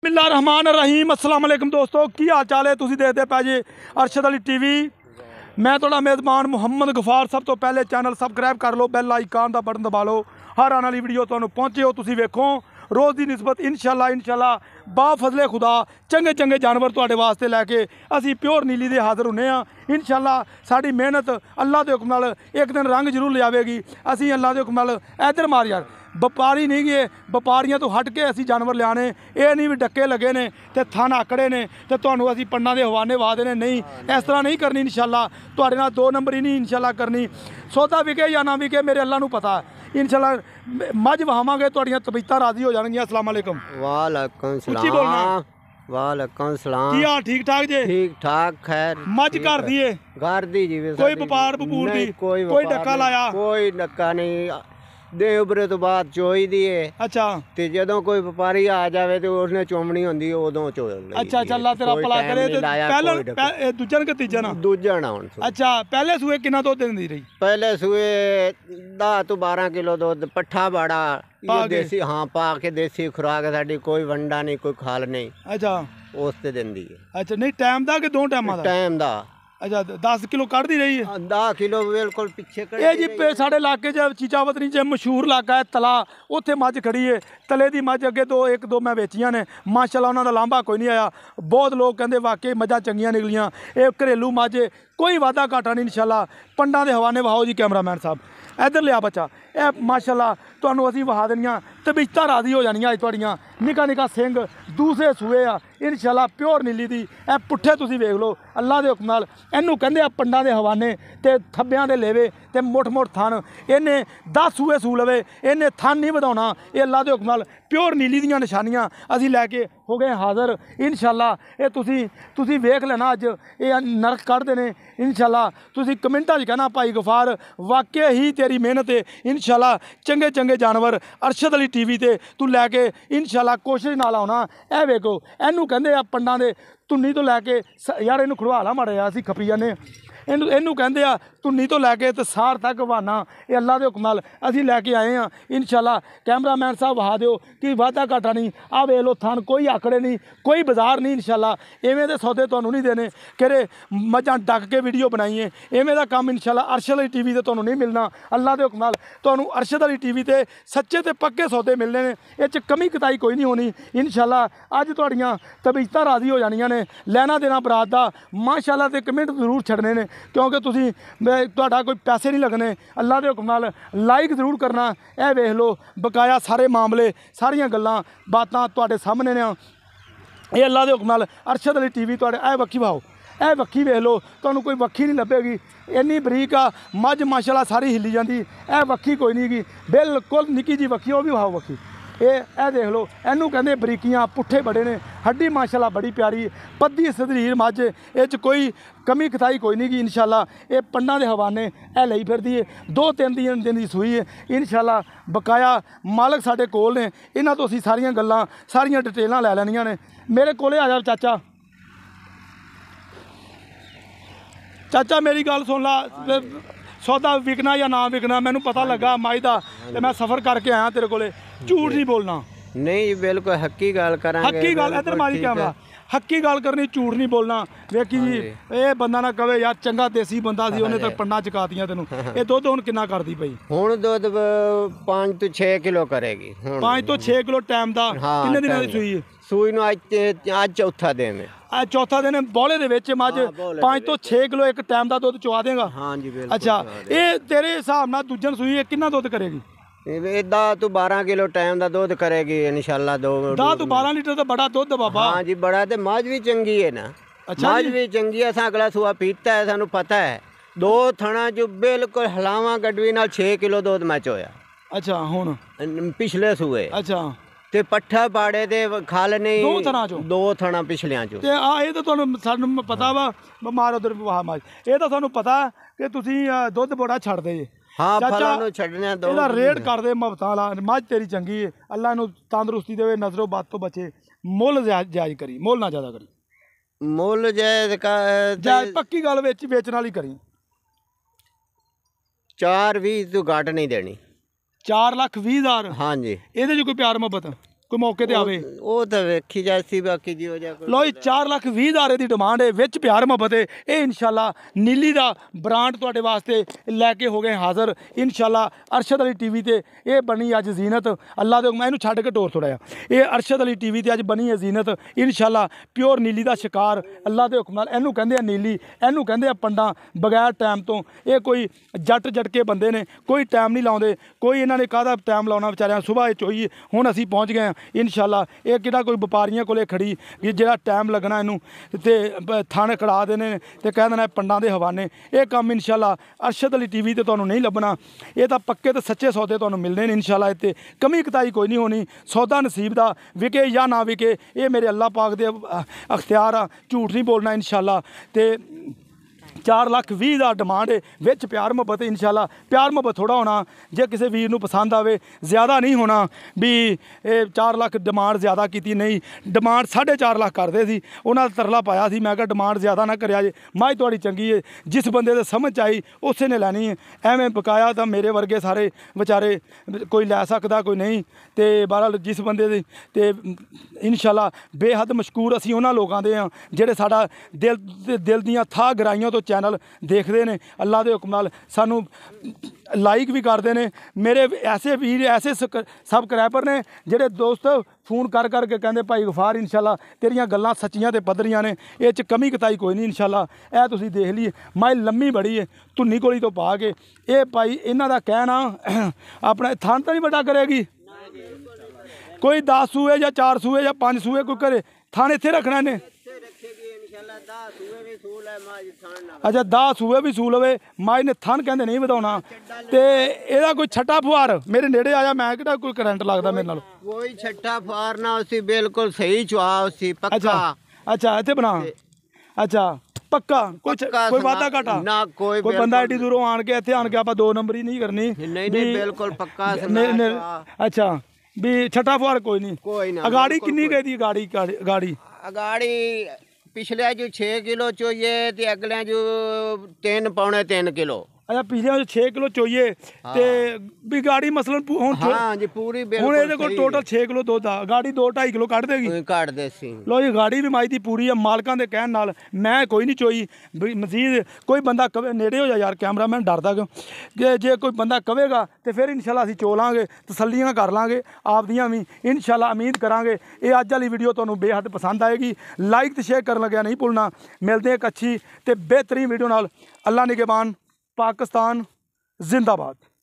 बिस्मिल्लाहिर्रहमानिर्रहीम अस्सलाम वालेकुम दोस्तों की हाल चाल है। तुसीं देखते पै जे अरशद अली टीवी। मैं थोड़ा मेज़बान मुहम्मद गफार। सब तो पहले चैनल सबसक्राइब कर लो, बैल आइकन का बटन दबा लो, हर आने वाली वीडियो तुहानूं पहुँचे हो तुसीं वेखो। रोज़ की निस्बत इंशाल्लाह बाफजले खुदा चंगे चंगे जानवर तुहाडे वास्ते लैके असीं प्योर नीली दे हाज़र हुन्ने आ। इंशाल्लाह साडी मेहनत अल्लाह के हुक्म नाल एक दिन रंग जरूर लियावेगी। असीं अल्लाह के हुक्म नाल इधर मार यार व्यापारी नहीं गए, व्यापारियों तो हट के असीं जानवर लियाने। ये नहीं भी डक्के लगे ने ते थन आकड़े ने ते तुहानूं असीं पन्ना दे हवाने वा देने, नहीं इस तरह नहीं करनी। इंशाल्लाह तुहाडे नाल दो नंबर ही नहीं इंशाल्लाह करनी। सौदा विके या ना विके मेरे अल्लाह नूं पता है। इंशाल्लाह मझ वहावांगे, तुहाड़ियां तबीयतां राजी हो जाणगियां। अस्सलाम वालेकुम। वालेकुम सलाम। उच्ची बोलना। वालेकुम सलाम। की हाल ठीक ठाक जे? ठीक ठाक खैर। मझ घर दी है? घर दी जी। कोई व्यापार बपूर दी? कोई डक्का लाया? कोई डक्का नहीं। दे उबरे तो बाद चोई दी है। अच्छा ते जदों कोई व्यापारी आ जावे ते उसने चोमनी होंदी उदों चो। अच्छा अच्छा, अल्लाह तेरा भला करे। ते पहले दूजन के तीजन? दूजन। अच्छा, पहले सूए कितना दुध देंदी रही? पहले सूए 10 तो 12 किलो दुध। पट्ठा बड़ा देसी, हाँ पा के देसी खुराक साडी, कोई वंडा नहीं कोई खाल नहीं। अच्छा उस ते देंदी है। अच्छा, नहीं टाइम दा कि दो टाइम दा? टाइम दा। अच्छा 10 किलो कढ़दी रही है? 10 किलो बिल्कुल पिछे ये जी साढ़े इलाके च चीचावतनी च मशहूर इलाका है तला, उत्थे मझ खड़ी है। तले दी मझ अगे एक दो मैं बेचियां ने, माशाल्लाह उन्होंने लांभा कोई नहीं आया। बहुत लोग कहते वाकई मझां चंगियां निकलियां। ये घरेलू मझ है, कोई वादा घाटा नहीं। इंशाल्लाह पंडा दे हवाने वहाओ जी कैमरामैन साहब, इधर लिया बच्चा। ए माशाल्लाह तुहानूं असीं वहा देनियां, तबीयतां राजी हो जानियां। अज तुहाड़ियां निक्का निक्का सिंग दूसरे सूए आ इंशाल्लाह प्योर नीली दी। ए पुट्ठे तुसीं वेख लो अल्लाह दे हुक्म नाल। इनू कहंदे आ पंडां दे हवाने ते थब्बियां दे लेवे ते मुठ मुठ थन। इन्ने 10 सूए सू लवे, इन्ने थन नहीं वधाउणा। ये अल्लाह दे हुक्म नाल प्योर नीली दियां निशानियां असीं लैके हो गए हाज़र। इंशाल्लाह ये तुसीं वेख लेना। अज ये नरक कढ़दे ने। इंशाल्लाह तुसीं कमेंटां च कहना भाई गफार वाकई ही तेरी मेहनत है। इंशाल्लाह चंगे चंगे जानवर अरशद अली टीवी ते तू लैके इंशाल्लाह कोशिश नाल आउणा। ए वेखो इनू कहंदे आ पंडां दे धुन्नी तो लैके यार इनू खड़वा ला माड़ा जिहा, असीं खपी जाने। इनू कहंदे आ धुन्नी तो लैके ते सार तक बहाना। ये अल्लाह दे हुक्म नाल असीं लैके आए हैं। इंशाल्लाह कैमरामैन साहब वहा दिओ कि वाधा घाटा नहीं। आ वेख लो थन, कोई आकड़े नहीं, कोई बाजार नहीं। इंशाल्लाह इवें दे सौदे तुहानूं नहीं देने कि मझां डक के वीडियो बनाइए। इवें दा काम इंशाल्लाह अरशद अली टीवी ते तुहानूं नहीं मिलना। अल्लाह दे हुक्म नाल तुहानूं अरशद अली टीवी ते सच्चे ते पक्के सौदे मिलने ने। इह च कमी कताई कोई नहीं होनी। इंशाल्लाह अज तुहाड़ियां तबीयतां राजी हो जानियां ने। लैना देना बरात दा माशाल्लाह ते कमेंट जरूर छड्डने ने, क्योंकि तुसीं तुहाडा कोई पैसे नहीं लगने। अल्लाह के हुक्म नाल लाइक जरूर करना। ए वेख लो बकाया सारे मामले सारियां गल्लां बातां तुहाडे सामने ने। ये अल्लाह के हुक्म नाल अरशद अली टीवी तुहाडे ए वक्खी भाओ, ए वक्खी वेख लो, तुहानूं कोई वक्खी नहीं लभेगी। इन्नी बरीक आ मझ माशाल्लाह सारी हिली जाती। ए वक्खी कोई नहीं गी, बिल्कुल निक्की जी वक्खी, वो भी भाओ वक्खी। ए देख लो, इनू कहंदे बरीकियां, पुट्ठे बड़े ने, हड्डी माशाल्लाह बड़ी प्यारी, पद्धी सदरीर मझ। ये कोई कमी कताई कोई नहीं गी। इंशाल्लाह ये पंडां दे हवाने ए लई फिरदी है। 2-3 दिन दी सूई है। इंशाल्लाह बकाया मालक साडे कोल ने, इन्हां तो असीं सारियां गल्लां सारियां डिटेलां लै लैनियां ने। मेरे कोले आ जा चाचा। चाचा मेरी गल सुन ला, सौदा विकना या ना विकना मैनू पता लगा मई का, तो मैं सफ़र करके आया तेरे कोले। झूठ नहीं बोलना। नहीं बिल्कुल हक्की गल करांगे। हक्की गल इधर मारी कैमरा, हक्की गल करनी, झूठ नहीं बोलना। वेखी जी ये बंदा ना कहे यार चंगा देसी बंदा सी, उन्हें तक पंडा चकातियां तेनू। ये दुध हुण किन्ना करदी पई? हुण दुध 5 तो 6 किलो करेगी। 5 तो 6 किलो टाइम दा। किन्ने दिनां दी सूई है? सूई नूं अज चौथा दिन है। चौथा दिन बौले दे विच मझ 5 तो 6 किलो एक टाइम दा दुध चवा देगा? हाँ जी बिल्कुल। अच्छा ये तेरे हिसाब नाल दूजन सूई किन्ना दुध करेगी? 10 तो 12 किलो टाइम दा दुध करेगी इंशाल्लाह। 10 तो 12 लीटर तो बड़ा दुध बाबा। हाँ जी बड़ा। ते मझ भी चंगी है ना। अच्छा मझ भी चंगी है। असां अगला सूआ पीता है, सानू पता है। 2 थणा जो बिल्कुल हलावा गडवी नाल 6 किलो दुध मैच होया। अच्छा हुण पिछले सूए। अच्छा ते पट्ठा पाड़े दे खल नहीं। 2 थणा चो? 2 थणा पिछलियां चो। ते आ ये तो तुहानू सानू पता वा मार उधर वाह मझ। ये तो सानू पता कि तुसीं दुध बड़ा छड्डदे जे। हाँ फलां नूं छड्डने दो। ਇਹਦਾ ਰੇਟ ਕਰਦੇ ਮੁਫਤਾਂ ਵਾਲਾ। मझ तेरी चंगी है, अल्लाह ਨੂੰ तंदरुस्ती देवे, नजरों बात तो बचे। मुल जायज़ करी, मुल ना ज़्यादा करी। मुल जायज़ पक्की गल बेचण वाली करी। 4-20 तो घट नहीं देनी। 4,20,000? हाँ जी। ਇਹਦੇ 'ਚ कोई प्यार मुहब्बत? ਕੋਈ ਮੌਕੇ ਤੇ ਆਵੇ। ਉਹ ਤਾਂ ਵੇਖੀ ਜਾਸੀ, ਬਾਕੀ ਜਿਹੋ ਜਿਹਾ ਕੋਈ ਲੋ ਜੀ 4,20,000 ਦੀ ਡਿਮਾਂਡ ਹੈ, ਵਿੱਚ ਪਿਆਰ ਮੁਹੱਬਤ ਹੈ। ਇਹ ਇਨਸ਼ਾਅੱਲਾ ਨੀਲੀ ਦਾ ਬ੍ਰਾਂਡ ਤੁਹਾਡੇ ਵਾਸਤੇ ਲੈ ਕੇ ਹੋ ਗਏ ਹਾਜ਼ਰ ਇਨਸ਼ਾਅੱਲਾ ਅਰਸ਼ਦ ਅਲੀ ਟੀਵੀ ਤੇ। ਇਹ ਬਣੀ ਅੱਜ ਜ਼ੀਨਤ, ਅੱਲਾ ਦੇ, ਮੈਂ ਇਹਨੂੰ ਛੱਡ ਕੇ ਟੋਰ ਥੋੜਾ ਜਿਹਾ, ਇਹ ਅਰਸ਼ਦ ਅਲੀ ਟੀਵੀ ਤੇ ਅੱਜ ਬਣੀ ਹੈ ਜ਼ੀਨਤ ਇਨਸ਼ਾਅੱਲਾ। ਪਿਓਰ ਨੀਲੀ ਦਾ ਸ਼ਿਕਾਰ ਅੱਲਾ ਦੇ ਹੁਕਮ ਨਾਲ। ਇਹਨੂੰ ਕਹਿੰਦੇ ਆ ਨੀਲੀ, ਇਹਨੂੰ ਕਹਿੰਦੇ ਆ ਪੰਡਾਂ, ਬਗੈਰ ਟਾਈਮ ਤੋਂ। ਇਹ ਕੋਈ ਜੱਟ ਜਟਕੇ ਬੰਦੇ ਨੇ, ਕੋਈ ਟਾਈਮ ਨਹੀਂ ਲਾਉਂਦੇ, ਕੋਈ ਇਹਨਾਂ ਨੇ ਕਾਹਦਾ ਟਾਈਮ ਲਾਉਣਾ ਵਿਚਾਰਿਆਂ। ਸੁਬਾਹ ਚੋਈ ਹੁਣ ਅਸੀਂ ਪਹੁੰਚ ਗਏ ਹਾਂ ਇਨਸ਼ਾਅੱਲਾ। ਇਹ ਕਿਹੜਾ ਕੋਈ ਵਪਾਰੀਆਂ ਕੋਲੇ ਖੜੀ ਕਿ ਜਿਹੜਾ ਟਾਈਮ ਲੱਗਣਾ ਇਹਨੂੰ ਤੇ ਥਾਣੇ ਖੜਾ ਦੇਣੇ ਤੇ ਕਹਿ ਦੇਣਾ ਪੰਡਾਂ ਦੇ ਹਵਾਨੇ। ਇਹ ਕੰਮ ਇਨਸ਼ਾਅੱਲਾ ਅਰਸ਼ਦ ਅਲੀ ਟੀਵੀ ਤੇ ਤੁਹਾਨੂੰ ਨਹੀਂ ਲੱਭਣਾ। ਇਹ ਤਾਂ ਪੱਕੇ ਤੇ ਸੱਚੇ ਸੌਦੇ ਤੁਹਾਨੂੰ ਮਿਲਣੇ ਨੇ ਇਨਸ਼ਾਅੱਲਾ। ਇੱਥੇ ਕਮੀ ਕਤਾਈ ਕੋਈ ਨਹੀਂ ਹੋਣੀ। ਸੌਦਾ ਨਸੀਬ ਦਾ, ਵਿਕੇ ਜਾਂ ਨਾ ਵਿਕੇ ਇਹ ਮੇਰੇ ਅੱਲਾ ਪਾਕ ਦੇ ਅਖਤਿਆਰ ਆ, ਝੂਠ ਨਹੀਂ ਬੋਲਣਾ ਇਨਸ਼ਾਅੱਲਾ। ਤੇ 4,20,000 ਦਾ ਡਿਮਾਂਡ ਹੈ, ਵਿੱਚ ਪਿਆਰ ਮੁਹੱਬਤ ਇਨਸ਼ਾਅੱਲਾ। ਪਿਆਰ ਮੁਹੱਬਤ ਥੋੜਾ ਹੋਣਾ, ਜੇ ਕਿਸੇ ਵੀਰ ਨੂੰ ਪਸੰਦ ਆਵੇ, ਜ਼ਿਆਦਾ ਨਹੀਂ ਹੋਣਾ ਵੀ ਇਹ 4 ਲੱਖ ਡਿਮਾਂਡ ਜ਼ਿਆਦਾ ਕੀਤੀ। ਨਹੀਂ, ਡਿਮਾਂਡ 4.5 ਲੱਖ ਕਰਦੇ ਸੀ, ਉਹਨਾਂ ਦਾ ਤਰਲਾ ਪਾਇਆ ਸੀ। ਮੈਂ ਕਿਹਾ ਡਿਮਾਂਡ ਜ਼ਿਆਦਾ ਨਾ ਕਰਿਆ ਜੇ, ਮੱਝ ਤੁਹਾਡੀ ਚੰਗੀ ਹੈ, ਜਿਸ ਬੰਦੇ ਦੇ ਸਮਝ 'ਚ ਆਈ ਉਸੇ ਨੇ ਲੈਣੀ ਹੈ। ਐਵੇਂ ਬਕਾਇਆ ਤਾਂ ਮੇਰੇ ਵਰਗੇ ਸਾਰੇ ਵਿਚਾਰੇ ਕੋਈ ਲੈ ਸਕਦਾ, ਕੋਈ ਨਹੀਂ। ਤੇ ਬਹਰਹਾਲ ਜਿਸ ਬੰਦੇ ਦੀ ਤੇ ਇਨਸ਼ਾਅੱਲਾ ਬੇਹੱਦ ਮਸ਼ਕੂਰ ਅਸੀਂ ਉਹਨਾਂ ਲੋਕਾਂ ਦੇ ਹਾਂ ਜਿਹੜੇ ਸਾਡਾ ਦਿਲ ਦੀਆਂ ਥਾਂ ਗਰਾਈਆਂ ਤੋਂ ਚੈਨਲ ਦੇਖਦੇ ਨੇ। ਅੱਲਾ ਦੇ ਹੁਕਮ ਨਾਲ ਸਾਨੂੰ ਲਾਈਕ ਵੀ ਕਰਦੇ ਨੇ। ਮੇਰੇ ਐਸੇ ਵੀਰ, ਐਸੇ ਸਬਸਕ੍ਰਾਈਬਰ ਨੇ ਜਿਹੜੇ ਦੋਸਤ ਫੋਨ ਕਰ ਕਰਕੇ ਕਹਿੰਦੇ ਭਾਈ ਗਫਾਰ ਇਨਸ਼ਾਅੱਲਾ ਤੇਰੀਆਂ ਗੱਲਾਂ ਸੱਚੀਆਂ ਤੇ ਪੱਧਰੀਆਂ ਨੇ, ਇਹ 'ਚ ਕਮੀ ਕਤਾਈ ਕੋਈ ਨਹੀਂ ਇਨਸ਼ਾਅੱਲਾ। ਇਹ ਤੁਸੀਂ ਦੇਖ ਲਈਏ, ਮੈਂ ਲੰਮੀ ਬੜੀ ਹੈ ਧੁੰਨੀ ਕੋਲੀ ਤੋਂ ਪਾ ਕੇ। ਇਹ ਭਾਈ ਇਹਨਾਂ ਦਾ ਕਹਿਣਾ ਆਪਣਾ ਥਣ ਤਾਂ ਨਹੀਂ ਵੱਡਾ ਕਰੇਗੀ, ਕੋਈ 10 ਸੂਏ ਜਾਂ 4 ਸੂਏ ਜਾਂ 5 ਸੂਏ ਕੋਈ ਕਰੇ, ਥਣ ਇੱਥੇ ਰੱਖਣਾ ਨੇ। ਅੱਛਾ 10 ਸੂਏ ਵੀ ਸੂ ਲਵੇ, ਮਾਈ ਨੇ ਥਣ ਕਹਿੰਦੇ ਨਹੀਂ ਵਧਾਉਣਾ। ਤੇ ਇਹਦਾ ਕੋਈ ਛੱਟਾ ਫੁਹਾਰ ਮੇਰੇ ਨੇੜੇ ਆਇਆ, ਮੈਂ ਕਿਹੜਾ ਕੋਈ ਕਰੰਟ ਲੱਗਦਾ ਮੇਰੇ ਨਾਲ। ਕੋਈ ਛੱਟਾ ਫੁਹਾਰ ਨਾ ਉਸੀ, ਬਿਲਕੁਲ ਸਹੀ ਚੁਆ ਉਸੀ, ਪੱਕਾ। ਅੱਛਾ ਇੱਥੇ ਬਣਾ, ਅੱਛਾ ਪੱਕਾ, ਕੋਈ ਵਾਧਾ ਘਾਟਾ ਨਾ, ਕੋਈ ਬੰਦਾ ਐਡੀ ਦੂਰੋਂ ਆਣ ਕੇ ਇੱਥੇ ਆਣ ਕੇ ਆਪਾਂ 2 ਨੰਬਰੀ ਨਹੀਂ ਕਰਨੀ। ਨਹੀਂ ਬਿਲਕੁਲ ਪੱਕਾ। ਅੱਛਾ ਵੀ ਛੱਟਾ ਫੁਹਾਰ ਕੋਈ ਨਹੀਂ। ਕੋਈ ਨਾ। ਅਗਾੜੀ ਕਿੰਨੀ ਗਈ ਦੀ ਗਾੜੀ? ਅਗਾੜੀ ਪਿਛਲੇ ਜੋ 6 ਕਿਲੋ ਚੋਈਏ ਤੇ ਅਗਲੇ ਜੋ 3 ਪੌਣੇ 3 ਕਿਲੋ। ਅੱਛਾ ਪਿਛਲੇ 6 ਕਿਲੋ ਚੋਈਏ ਤੇ ਵੀ ਗਾੜੀ ਮਸਲਨ ਹੁਣ ਹਾਂ ਜੀ ਪੂਰੀ ਬਿਲਕੁਲ। ਹੁਣ ਇਹਦੇ ਕੋਲ ਟੋਟਲ 6 ਕਿਲੋ ਦੁੱਧ ਆ, ਗਾੜੀ 2-2.5 ਕਿਲੋ ਕੱਢ ਦੇਗੀ। ਕੱਢ ਦੇ ਸੀ। ਲੋ ਜੀ ਗਾੜੀ ਵੀ ਮਾਈ ਦੀ ਪੂਰੀ ਆ, ਮਾਲਕਾਂ ਦੇ ਕਹਿਣ ਨਾਲ। ਮੈਂ ਕੋਈ ਨਹੀਂ ਚੋਈ ਵੀ ਮਜ਼ੀਦ ਕੋਈ ਬੰਦਾ ਕਵੇ ਨੇੜੇ ਹੋ ਜਾ ਯਾਰ, ਕੈਮਰਾਮੈਨ ਡਰਦਾ ਕਿਉਂ। ਜੇ ਕੋਈ ਬੰਦਾ ਕਵੇਗਾ ਤੇ ਫਿਰ ਇਨਸ਼ਾਅੱਲਾ ਅਸੀਂ ਚੋ ਲਾਂਗੇ, ਤਸੱਲੀਆਂ ਕਰ ਲਾਂਗੇ ਆਪਦੀਆਂ ਵੀ ਇਨਸ਼ਾਅੱਲਾ। ਉਮੀਦ ਕਰਾਂਗੇ ਇਹ ਅੱਜ ਵਾਲੀ ਵੀਡੀਓ ਤੁਹਾਨੂੰ ਬੇਹੱਦ ਪਸੰਦ ਆਏਗੀ। ਲਾਈਕ ਤੇ ਸ਼ੇਅਰ ਕਰਨ ਲੱਗਿਆ ਨਹੀਂ ਭੁੱਲਣਾ। ਮਿਲਦੇ ਇੱਕ ਅੱਛੀ ਤੇ ਬਿਹਤਰੀਨ ਵੀਡੀਓ ਨਾਲ। ਅੱਲਾ ਨਿਗਹਿਬਾਨ। पाकिस्तान जिंदाबाद।